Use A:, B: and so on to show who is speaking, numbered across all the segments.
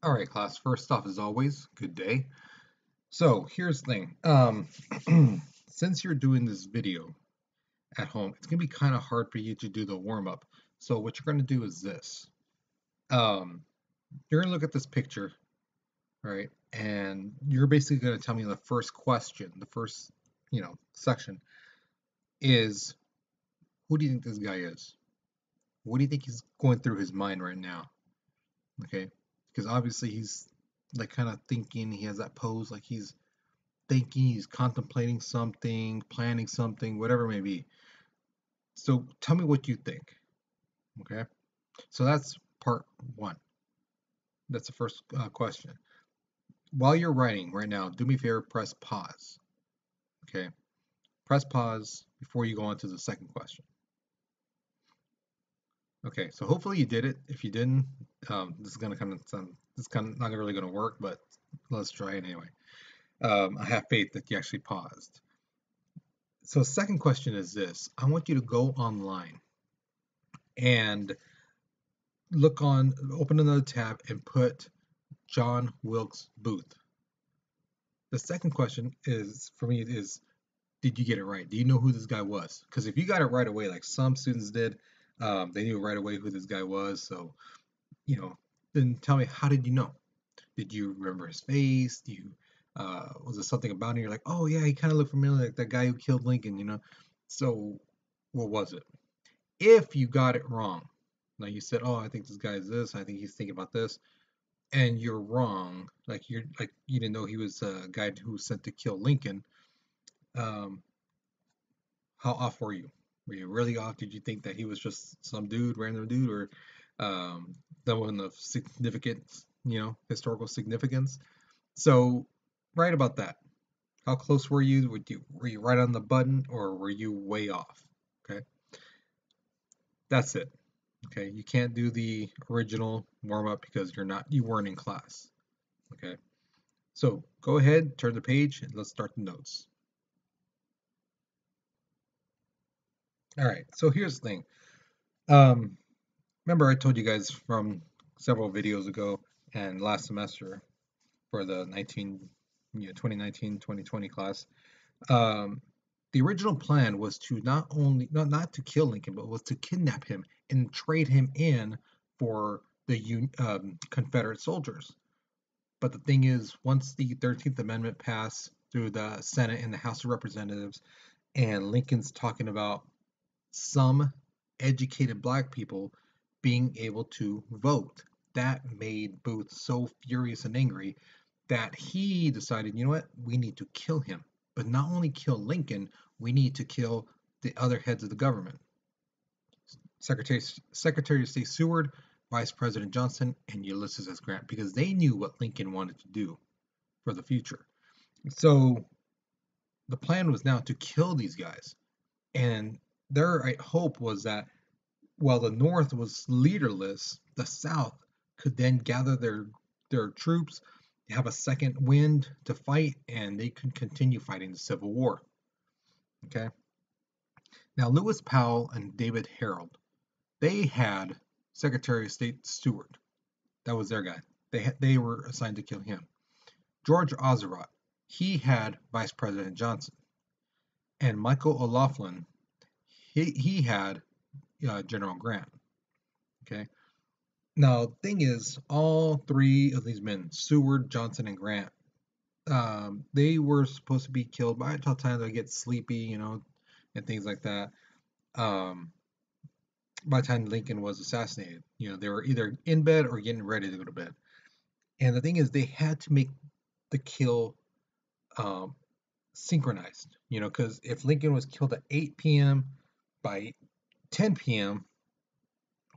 A: All right, class. First off, as always, good day. So here's the thing. Since you're doing this video at home, it's gonna be kind of hard for you to do the warm up. So what you're gonna do is this. Um, you're gonna look at this picture, right? And you're basically gonna tell me the first question, the first, section is, who do you think this guy is? What do you think he's going through his mind right now? Okay, because obviously he's like kind of thinking. He has that pose, like he's thinking, he's contemplating something, planning something, whatever it may be. So tell me what you think. Okay. So that's part one. That's the first question. While you're writing right now, do me a favor, press pause. Okay. Press pause before you go on to the second question. Okay. So hopefully you did it. If you didn't, this is gonna kind of sound, this is kind of not really gonna work, but let's try it anyway. I have faith that you actually paused. So the second question is this. I want you to go online and open another tab and put John Wilkes Booth. The second question is, for me, is did you get it right? Do you know who this guy was? Because if you got it right away, like some students did, they knew right away who this guy was. So, you know, then tell me, how did you know? Did you remember his face? Do you, was it something about him? You're like, oh yeah, he kind of looked familiar, like that guy who killed Lincoln. So what was it? If you got it wrong, like you said, oh, I think this guy is this, I think he's thinking about this, and you're wrong, like you didn't know he was a guy who was sent to kill Lincoln. Um, how off were you? Were you really off? Did you think that he was just some dude, random dude, or someone of significant, historical significance? So, right about that. How close were you? Were you right on the button, or were you way off? Okay, that's it. Okay, you can't do the original warm up because you weren't in class. Okay, so go ahead, turn the page, and let's start the notes. All right, so here's the thing. Um, Remember I told you guys from several videos ago and last semester for the 2019-2020 class. Um, the original plan was to not to kill Lincoln, but was to kidnap him and trade him in for the Confederate soldiers. But the thing is, once the 13th Amendment passed through the Senate and the House of Representatives, and Lincoln's talking about some educated black people being able to vote, that made Booth so furious and angry that he decided, you know what, we need to kill him. But not only kill Lincoln, we need to kill the other heads of the government. Secretary of State Seward, Vice President Johnson, and Ulysses S. Grant, because they knew what Lincoln wanted to do for the future. So the plan was now to kill these guys. And their hope was that while the North was leaderless, the South could then gather their troops, have a second wind to fight, and they could continue fighting the Civil War. Okay. Now, Lewis Powell and David Harold, they had Secretary of State Seward. That was their guy. They were assigned to kill him. George Ozeroth, he had Vice President Johnson. And Michael O'Laughlin, he had General Grant. Okay. Now, the thing is, all three of these men, Seward, Johnson, and Grant, they were supposed to be killed by the time they get sleepy, and things like that. By the time Lincoln was assassinated, they were either in bed or getting ready to go to bed. And the thing is, they had to make the kill synchronized, because if Lincoln was killed at 8 p.m., by 10 p.m.,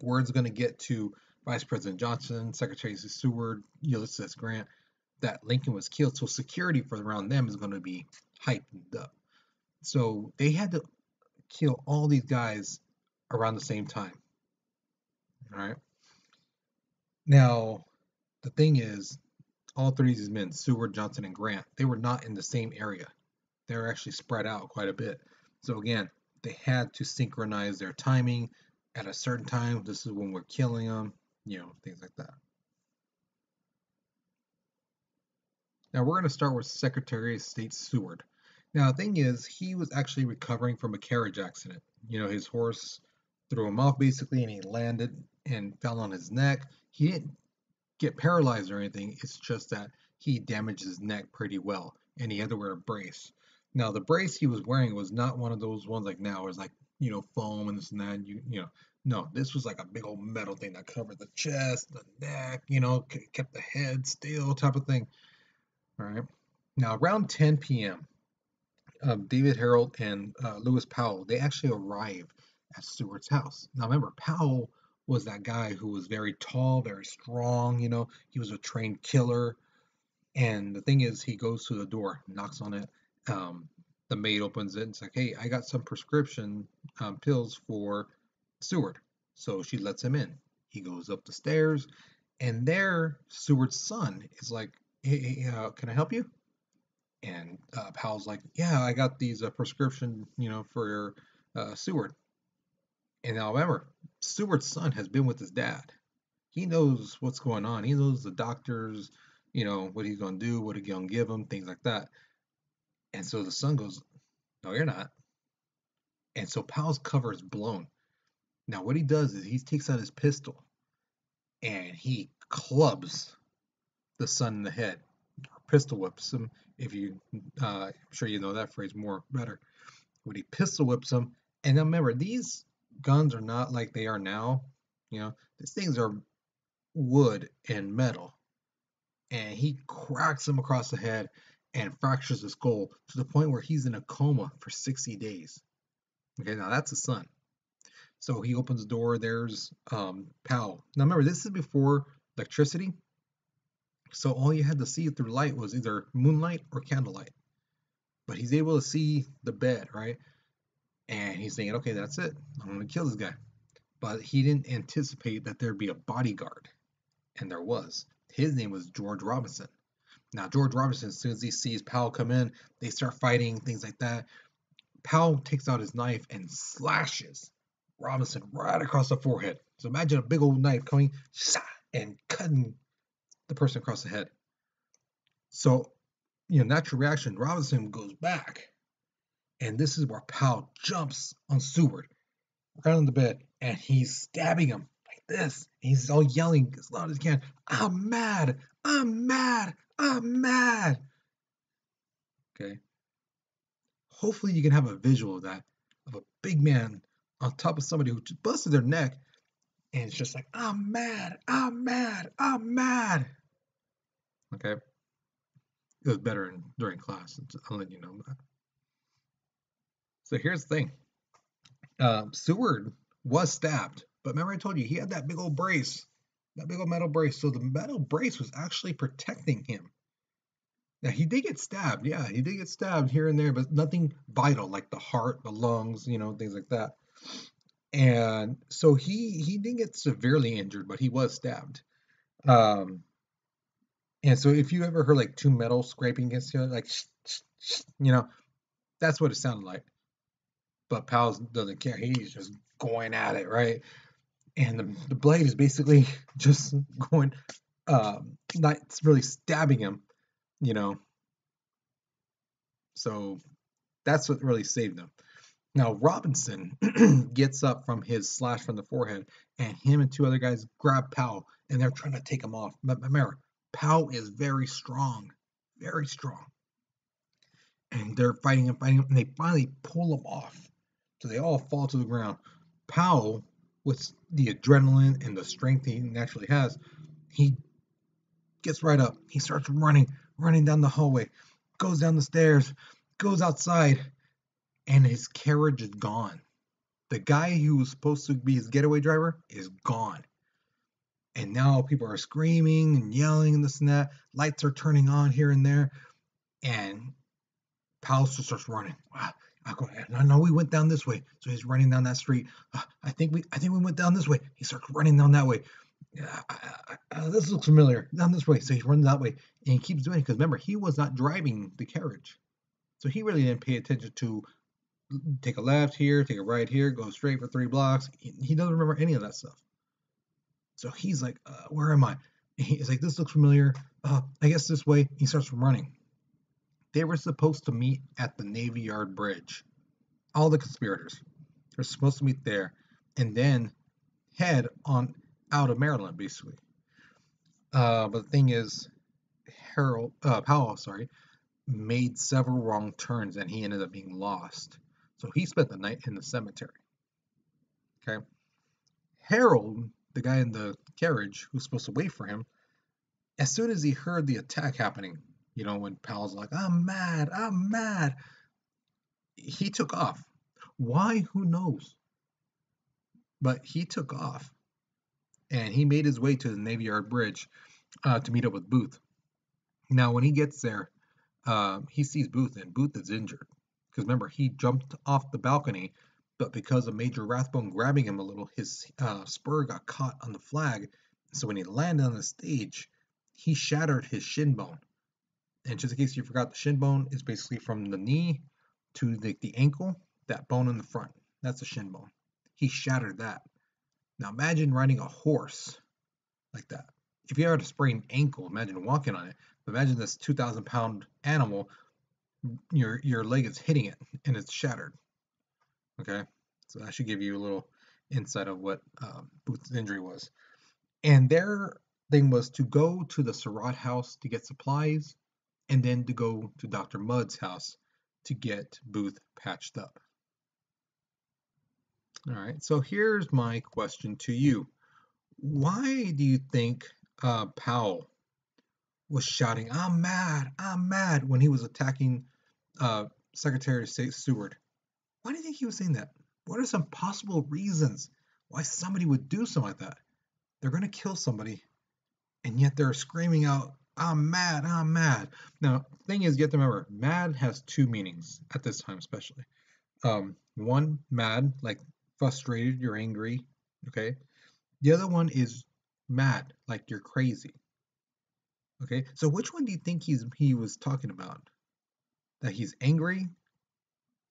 A: word's going to get to Vice President Johnson, Secretary Seward, Ulysses Grant, that Lincoln was killed. So security for around them is going to be heightened up. So they had to kill all these guys around the same time. All right. Now, the thing is, all three of these men, Seward, Johnson, and Grant, they were not in the same area. They were actually spread out quite a bit. So again, they had to synchronize their timing at a certain time. This is when we're killing them, things like that. Now we're going to start with Secretary of State Seward. Now the thing is, he was actually recovering from a carriage accident. His horse threw him off basically, and he landed and fell on his neck. He didn't get paralyzed or anything. It's just that he damaged his neck pretty well, and he had to wear a brace. Now the brace he was wearing was not one of those ones like now, it's like foam and this and that. No, this was like a big old metal thing that covered the chest, the neck, kept the head still, type of thing. All right. Now around 10 p.m., David Harold and Lewis Powell, they actually arrive at Seward's house. Now remember, Powell was that guy who was very tall, very strong. He was a trained killer. And the thing is, he goes to the door, knocks on it. The maid opens it and it's like, "Hey, I got some prescription pills for Seward." So she lets him in. He goes up the stairs, and there, Seward's son is like, "Hey, can I help you?" And Powell's like, "Yeah, I got these prescription, for Seward." And now remember, Seward's son has been with his dad. He knows what's going on. He knows the doctors, what he's going to do, what he's going to give him, things like that. And so the son goes, "No, you're not." And so Powell's cover is blown. Now what he does is he takes out his pistol and he clubs the son in the head. Pistol whips him. If I'm sure you know that phrase more better. When he pistol whips him, and now remember, these guns are not like they are now. These things are wood and metal. And he cracks him across the head and fractures his skull to the point where he's in a coma for 60 days. Okay, now that's the son. So he opens the door. There's Powell. Now remember, this is before electricity. So all you had to see through light was either moonlight or candlelight. But he's able to see the bed, right? And he's thinking, "Okay, that's it. I'm going to kill this guy." But he didn't anticipate that there'd be a bodyguard. And there was. His name was George Robinson. Now, George Robinson, as soon as he sees Powell come in, they start fighting, things like that. Powell takes out his knife and slashes Robinson right across the forehead. So imagine a big old knife coming and cutting the person across the head. So, natural reaction, Robinson goes back. And this is where Powell jumps on Seward, right on the bed, and he's stabbing him like this. He's all yelling as loud as he can, "I'm mad! I'm mad! I'm mad!" Okay. Hopefully you can have a visual of that, of a big man on top of somebody who just busted their neck, and it's just like, "I'm mad! I'm mad! I'm mad!" Okay. It was better during class. I'll let you know that. So here's the thing. Seward was stabbed, but remember I told you he had that big old brace, that big old metal brace. So the metal brace was actually protecting him. Now he did get stabbed, yeah, he did get stabbed here and there, but nothing vital like the heart, the lungs, things like that. And so he didn't get severely injured, but he was stabbed. Um, and so if you ever heard like two metal scraping against each other, like that's what it sounded like. But Powell doesn't care; he's just going at it, right? And the blade is basically just going, not really stabbing him, So that's what really saved him. Now Robinson gets up from his slash from the forehead, and him and two other guys grab Powell, and they're trying to take him off. But remember, Powell is very strong, and they're fighting him, and they finally pull him off. So they all fall to the ground. Powell, with the adrenaline and the strength he naturally has, he gets right up. He starts running down the hallway, goes down the stairs, goes outside, and his carriage is gone. The guy who was supposed to be his getaway driver is gone. And now people are screaming and yelling and this and that. Lights are turning on here and there. And Powell just starts running. Wow. I know we went down this way. So he's running down that street. I think we went down this way. He starts running down that way. This looks familiar. Down this way. So he runs that way. And he keeps doing it because remember, he was not driving the carriage. So he really didn't pay attention to take a left here, take a right here, go straight for 3 blocks. He doesn't remember any of that stuff. So he's like, "Where am I?" And he's like, "This looks familiar. I guess this way he starts running. They were supposed to meet at the Navy Yard Bridge. All the conspirators. They're supposed to meet there and then head on out of Maryland, basically. But the thing is, Powell, made several wrong turns and he ended up being lost. So he spent the night in the cemetery. Okay. Harold, the guy in the carriage who's supposed to wait for him, as soon as he heard the attack happening, when Powell's like, I'm mad, he took off. Why? Who knows? But he took off and he made his way to the Navy Yard Bridge to meet up with Booth. Now, when he gets there, he sees Booth, and Booth is injured. Because remember, he jumped off the balcony, but because of Major Rathbone grabbing him a little, his spur got caught on the flag. So when he landed on the stage, he shattered his shin bone. And just in case you forgot, the shin bone is basically from the knee to the ankle, that bone in the front. That's a shin bone. He shattered that. Now imagine riding a horse like that. If you had a sprained ankle, imagine walking on it. Imagine this 2,000-pound animal, your leg is hitting it and it's shattered. Okay, so that should give you a little insight of what Booth's injury was. And their thing was to go to the Seward house to get supplies, and then to go to Dr. Mudd's house to get Booth patched up. All right, so here's my question to you. Why do you think Powell was shouting, I'm mad, when he was attacking Secretary of State Seward? Why do you think he was saying that? What are some possible reasons why somebody would do something like that? They're going to kill somebody, and yet they're screaming out, I'm mad, I'm mad. Now, the thing is, you have to remember, mad has two meanings at this time, especially. One, mad, like frustrated, you're angry, okay? The other one is mad, like you're crazy. Okay, so which one do you think he was talking about? That he's angry,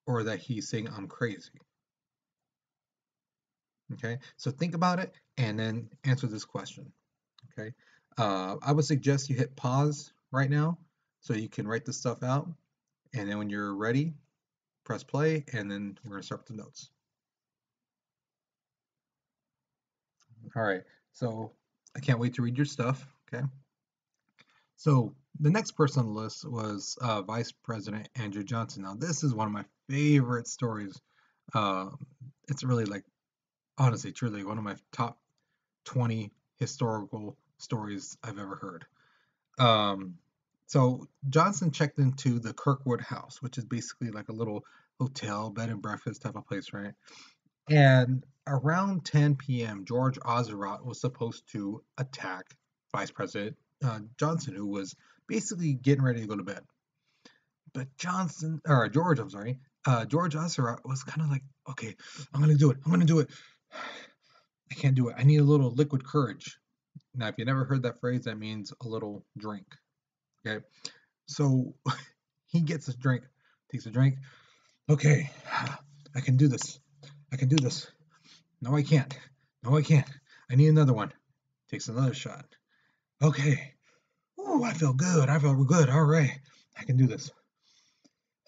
A: or that he's saying I'm crazy? Okay, so think about it and then answer this question. Okay, I would suggest you hit pause right now so you can write this stuff out, and then when you're ready, press play, and then we're gonna start with the notes. All right, so I can't wait to read your stuff. Okay. So the next person on the list was Vice President Andrew Johnson. Now this is one of my favorite stories. It's really honestly, truly one of my top 20 historical stories I've ever heard. So Johnson checked into the Kirkwood House, which is basically like a little hotel, bed and breakfast type of place, right? And around 10 p.m., George Ozerat was supposed to attack Vice President Johnson, who was basically getting ready to go to bed. But George Ozerat was kind of like, okay, I'm gonna do it. I can't do it. I need a little liquid courage. Now, if you never heard that phrase, that means a little drink. Okay, so he gets a drink, takes a drink. Okay, I can do this. No, I can't. I need another one. Takes another shot. Okay. Oh, I feel good. All right, I can do this.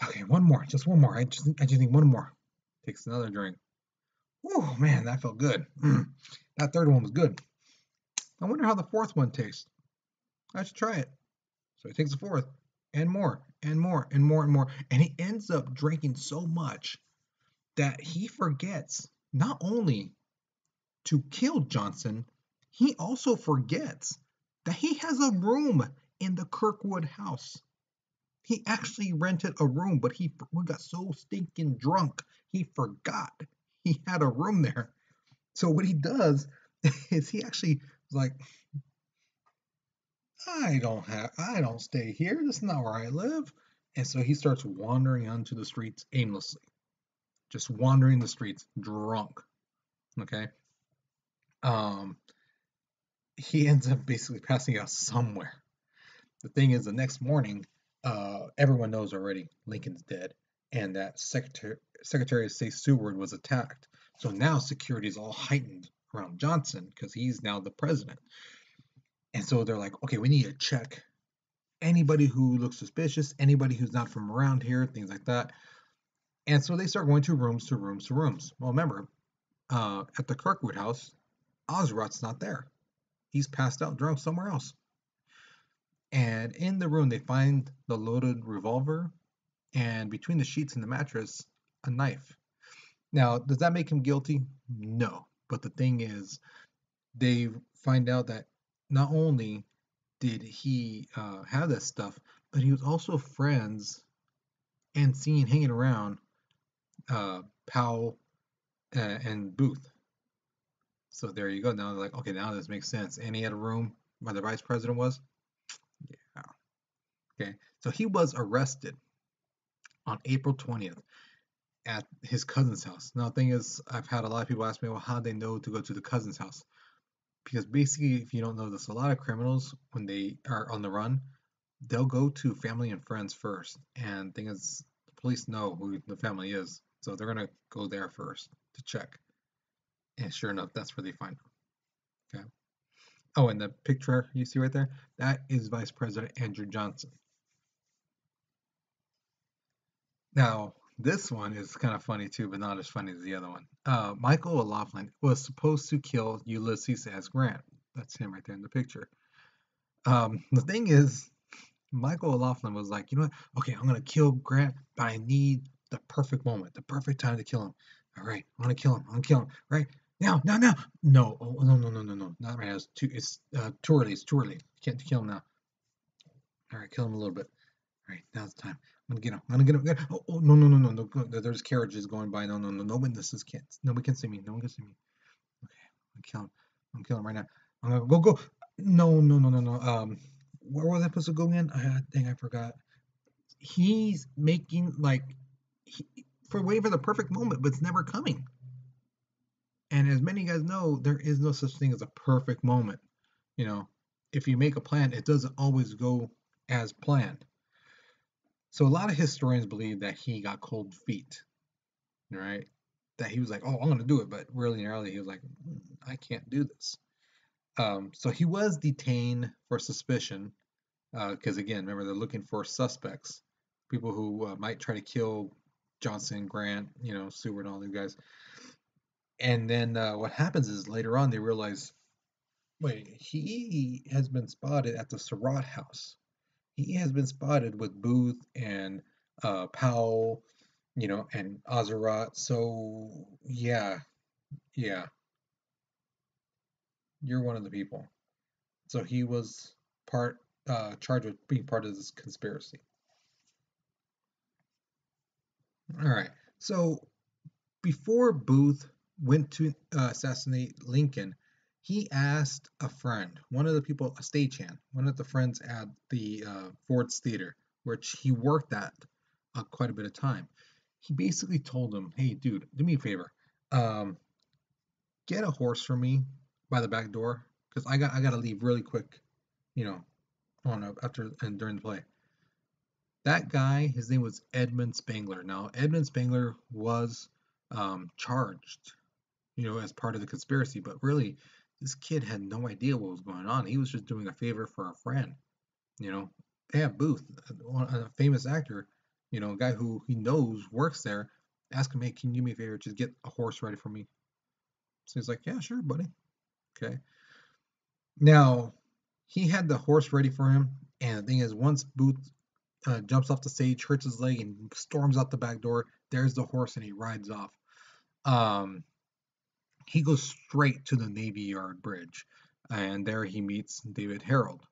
A: Okay, one more. Just one more. I just need one more. Takes another drink. Oh man, that felt good. That third one was good. I wonder how the fourth one tastes. I should try it. So he takes the fourth, and more, and more, and more, and more. And he ends up drinking so much that he forgets not only to kill Johnson, he also forgets that he has a room in the Kirkwood house. He actually rented a room, but he got so stinking drunk, he forgot he had a room there. So what he does is he actually is like, I don't stay here. This is not where I live. And so he starts wandering onto the streets aimlessly, just wandering the streets drunk. Okay. He ends up basically passing out somewhere. The thing is, the next morning, everyone knows already Lincoln's dead, and that Secretary of State Seward was attacked. So now security is all heightened around Johnson because he's now the president. And so they're like, okay, we need to check anybody who looks suspicious, anybody who's not from around here, things like that. And so they start going to rooms to rooms to rooms. Well, remember, at the Kirkwood house, Ozrot's not there. He's passed out drunk somewhere else. And in the room, they find the loaded revolver, and between the sheets and the mattress, a knife. Now, does that make him guilty? No. But the thing is, they find out that not only did he have that stuff, but he was also friends and seen hanging around Powell and Booth. So there you go. Now they're like, okay, now this makes sense. And he had a room where the vice president was. Yeah. Okay. So he was arrested on April 20th at his cousin's house. Now, the thing is, I've had a lot of people ask me, well, how do they know to go to the cousin's house? Because basically, if you don't know this, a lot of criminals, when they are on the run, they'll go to family and friends first. And the thing is, the police know who the family is. So they're going to go there first to check. And sure enough, that's where they find him. Okay. Oh, and the picture you see right there, that is Vice President Andrew Johnson. Now, this one is kind of funny too, but not as funny as the other one. Michael O'Loughlin was supposed to kill Ulysses S. Grant. That's him right there in the picture. The thing is, Michael O'Loughlin was like, you know what? Okay, I'm gonna kill Grant, but I need the perfect moment, the perfect time to kill him. All right, I'm gonna kill him. I'm gonna kill him. Right now, now, now. No, oh, no, no, no, no, no, not right now. It's too early. It's too early. Can't kill him now. All right, kill him a little bit. All right, now's the time. I'm gonna get him. I'm gonna get him. Oh, oh, no, no, no, no, no. There's carriages going by. No, no, no. No witnesses can't. Nobody can see me. No one can see me. Okay, I'm gonna kill him. I'm killing him right now. I'm gonna go, go. No, no, no, no, no. Where was I supposed to go again? I think I forgot. He's making like he, for waiting for the perfect moment, but it's never coming. And as many guys know, there is no such thing as a perfect moment. You know, if you make a plan, it doesn't always go as planned. So a lot of historians believe that he got cold feet, right? That he was like, "Oh, I'm gonna do it," but really and early he was like, "I can't do this." So he was detained for suspicion, because again, remember they're looking for suspects, people who might try to kill Johnson, Grant, Seward, all these guys. And then what happens is later on they realize, wait, he has been spotted at the Surratt house. He has been spotted with Booth and Powell, and Azeroth. So yeah, yeah, you're one of the people. So he was charged with being part of this conspiracy. All right. So before Booth went to assassinate Lincoln, he asked a friend, one of the people, a stagehand, one of the friends at the Ford's Theater, which he worked at quite a bit of time. He basically told him, "Hey, dude, do me a favor. Um, get a horse for me by the back door, because I got to leave really quick. You know, after and during the play." That guy, his name was Edmund Spangler. Now, Edmund Spangler was charged, as part of the conspiracy, but really, this kid had no idea what was going on. He was just doing a favor for a friend. You know, yeah, Booth, a famous actor, a guy who he knows works there. Ask him, "Hey, can you do me a favor? Just get a horse ready for me." So he's like, "Yeah, sure, buddy." Okay. Now, he had the horse ready for him, and the thing is, once Booth jumps off the stage, hurts his leg, and storms out the back door, there's the horse, and he rides off. Um, he goes straight to the Navy Yard Bridge, and there he meets David Harold.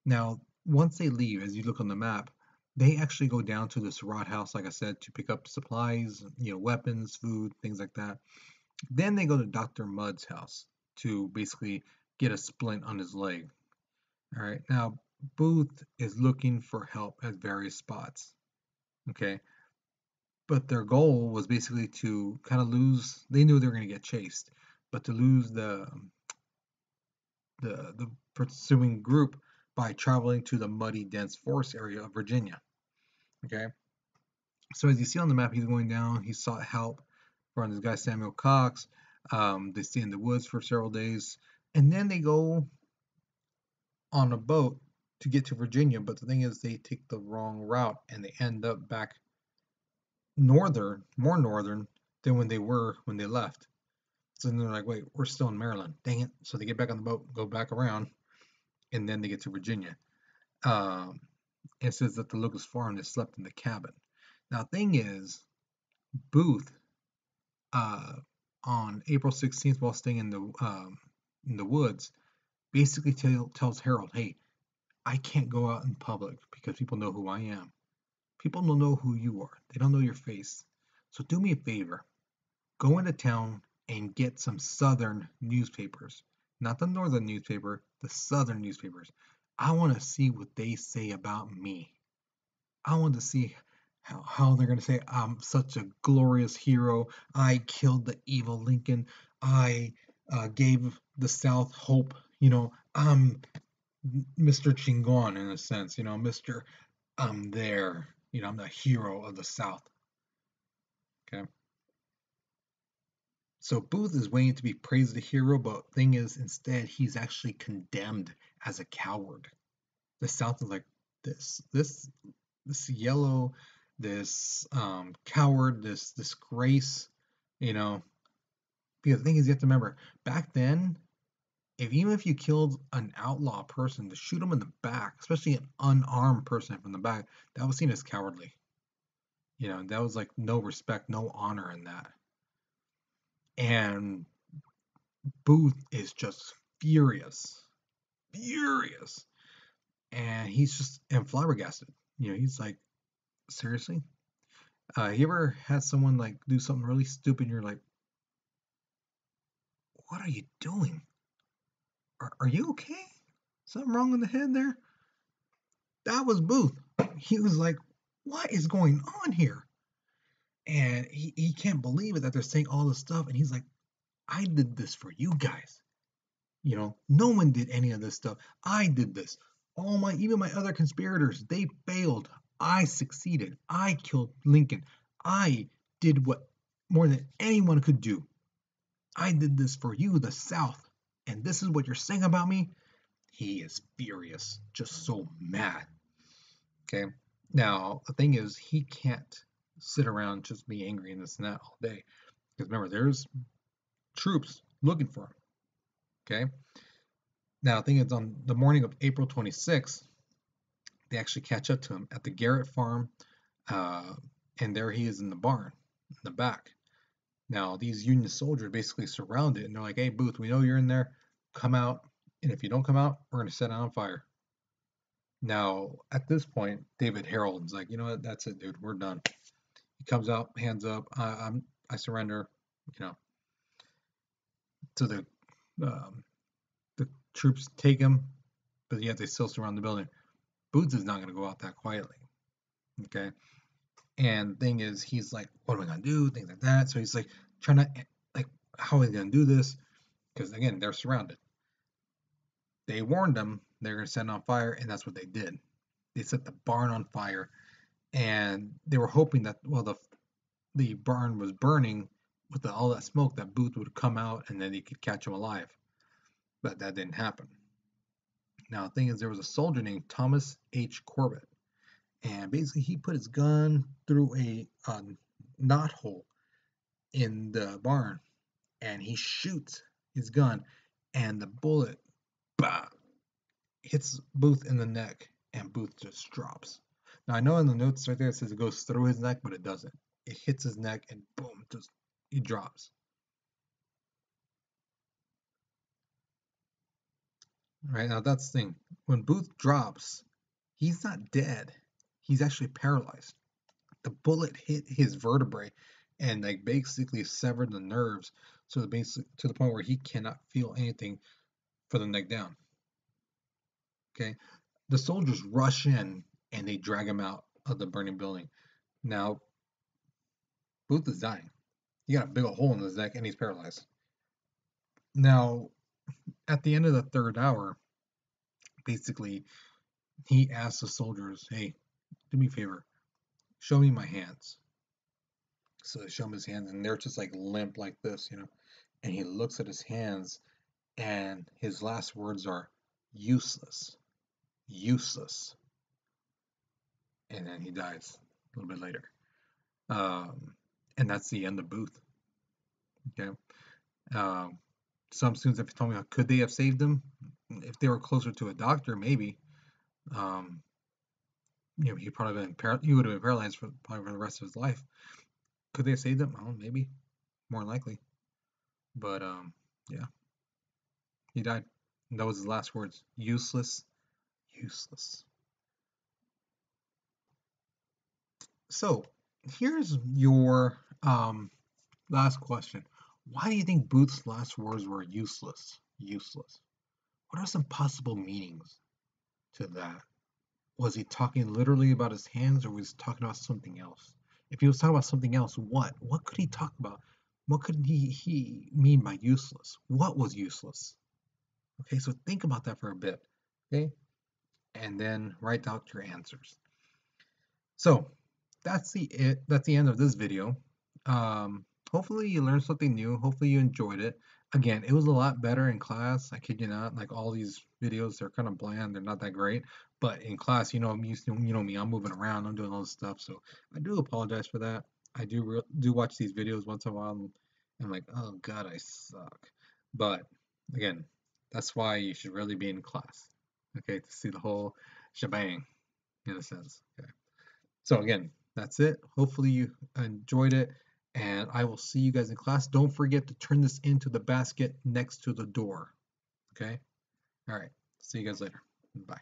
A: Now, once they leave, as you look on the map, they actually go down to the Surratt house, like I said, to pick up supplies, weapons, food, things like that. Then they go to Dr. Mudd's house to basically get a splint on his leg. All right. Now, Booth is looking for help at various spots. Okay. But their goal was basically to kind of lose. They knew they were going to get chased, but to lose the pursuing group by traveling to the muddy, dense forest area of Virginia. Okay. So as you see on the map, he's going down. He sought help from this guy Samuel Cox. They stay in the woods for several days, and then they go on a boat to get to Virginia, but the thing is they take the wrong route and they end up back northern, more northern than when they were when they left. So then they're like, wait, we're still in Maryland. Dang it. So they get back on the boat, go back around, and then they get to Virginia. Um, it says that the Lucas farm they slept in the cabin. Now, thing is, Booth, uh, on April 16th, while staying in the woods, basically tells Harold, hey, I can't go out in public because people know who I am. People don't know who you are. They don't know your face. So do me a favor. Go into town and get some southern newspapers. Not the northern newspaper, the southern newspapers. I want to see what they say about me. I want to see how they're going to say I'm such a glorious hero. I killed the evil Lincoln. I gave the South hope. I'm Mr. Chingon in a sense. Mr. I'm there. I'm the hero of the South. Okay. So Booth is waiting to be praised as a hero, but thing is, instead, he's actually condemned as a coward. The South is like this yellow, this coward, this disgrace, you know. Because the thing is, you have to remember, back then, even if you killed an outlaw person, to shoot him in the back, especially an unarmed person from the back, that was seen as cowardly. That was like no respect, no honor in that. And Booth is just furious, furious, and he's just and flabbergasted. He's like, seriously? You ever had someone like do something really stupid and you're like, what are you doing? Are you okay? Something wrong in the head there? That was Booth. He was like, what is going on here? And he can't believe it that they're saying all this stuff. And he's like, I did this for you guys. No one did any of this stuff. I did this. Even my other conspirators, they failed. I succeeded. I killed Lincoln. I did what more than anyone could do. I did this for you, the South. And this is what you're saying about me? He is furious, just so mad. Okay. Now, the thing is, he can't sit around just be angry and this and that all day. Because remember, there's troops looking for him. Okay. Now, the thing is, on the morning of April 26th, they actually catch up to him at the Garrett farm, and there he is in the barn, in the back. Now, these Union soldiers basically surround it, and they're like, hey, Booth, we know you're in there. Come out, and if you don't come out, we're going to set it on fire. Now, at this point, David Harold's like, you know what, that's it, dude, we're done. He comes out, hands up, I surrender, to the troops take him, but yet they still surround the building. Booth is not going to go out that quietly. Okay. And thing is, he's like, what am I going to do? Things like that. So he's like, trying to, like, how are we going to do this? Because again, they're surrounded. They warned them they're going to set it on fire, and that's what they did. They set the barn on fire, and they were hoping that, while the barn was burning with all that smoke, that Booth would come out and then he could catch him alive. But that didn't happen. Now, the thing is, there was a soldier named Thomas H. Corbett, and basically he put his gun through a knot hole in the barn, and he shoots his gun, and the bullet, bah, hits Booth in the neck, and Booth just drops. Now, I know in the notes right there it says it goes through his neck, but it doesn't. It hits his neck, and boom, just he drops. Right now, that's the thing. When Booth drops, he's not dead. He's actually paralyzed. The bullet hit his vertebrae and like basically severed the nerves, so basically to the point where he cannot feel anything for the neck down. Okay, the soldiers rush in and they drag him out of the burning building. Now, Booth is dying. He got a big old hole in his neck and he's paralyzed. Now, at the end of the third hour, basically, he asks the soldiers, hey, do me a favor, show me my hands. So they show him his hands, and they're just like limp like this, And he looks at his hands, and his last words are useless. useless. And then he dies a little bit later. And that's the end of Booth. Okay. Some students have told me, could they have saved him? If they were closer to a doctor, maybe. He probably he would have been paralyzed for probably for the rest of his life. Could they have saved him? I don't know, maybe. More likely. But yeah, he died. And that was his last words. Useless, useless. So here's your last question. Why do you think Booth's last words were useless? Useless. What are some possible meanings to that? Was he talking literally about his hands, or was he talking about something else? If he was talking about something else, what? What could he talk about? What could he mean by useless? What was useless? Okay, so think about that for a bit. Okay, and then write out your answers. So that's the end of this video. Hopefully you learned something new. Hopefully you enjoyed it. Again, it was a lot better in class. I kid you not. Like all these videos, they're kind of bland. They're not that great. But in class, you know me. I'm moving around. I'm doing all this stuff. So I do apologize for that. I do watch these videos once in a while. And I'm like, oh God, I suck. But again, that's why you should really be in class. Okay, to see the whole shebang in a sense. Okay. So again, that's it. Hopefully you enjoyed it, and I will see you guys in class. Don't forget to turn this into the basket next to the door. Okay? All right. See you guys later. Bye.